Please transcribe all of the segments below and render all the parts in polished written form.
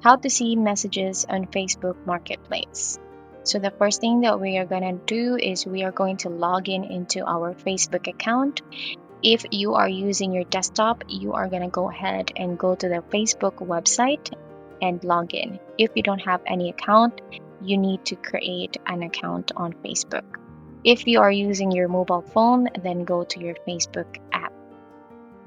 how to see messages on Facebook Marketplace. So the first thing that we are going to do is we are going to log in into our Facebook account. If you are using your desktop, you are going to go ahead and go to the Facebook website and log in. If you don't have any account, you need to create an account on Facebook. If you are using your mobile phone, then go to your Facebook app.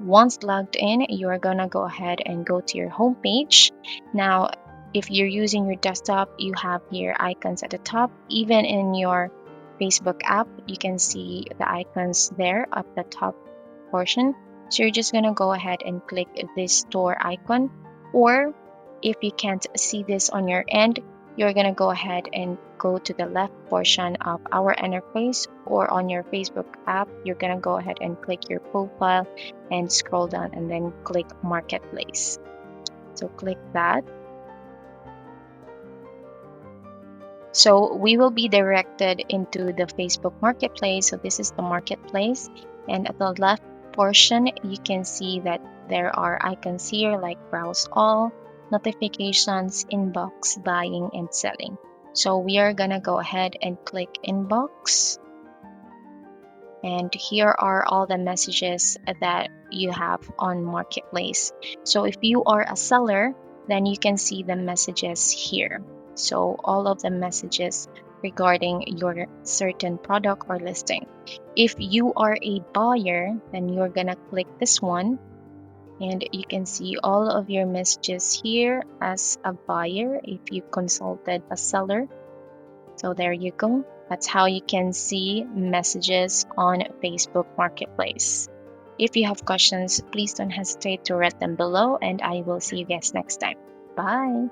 Once logged in, you are gonna go ahead and go to your home page. Now, if you're using your desktop, you have here icons at the top. Even in your Facebook app, you can see the icons there at the top portion. So you're just gonna go ahead and click this store icon, or if you can't see this on your end, you're gonna go ahead and go to the left portion of our interface, or on your Facebook app, you're gonna go ahead and click your profile and scroll down and then click Marketplace. So click that. So we will be directed into the Facebook Marketplace. So this is the Marketplace, and at the left portion, you can see that there are icons here like Browse All, Notifications, Inbox, Buying, and Selling. So we are gonna go ahead and click Inbox. And here are all the messages that you have on Marketplace. So if you are a seller, then you can see the messages here. So all of the messages regarding your certain product or listing. If you are a buyer, then you're gonna click this one, and you can see all of your messages here as a buyer if you consulted a seller. So there you go. That's how you can see messages on Facebook Marketplace. If you have questions, please don't hesitate to write them below, and I will see you guys next time. Bye.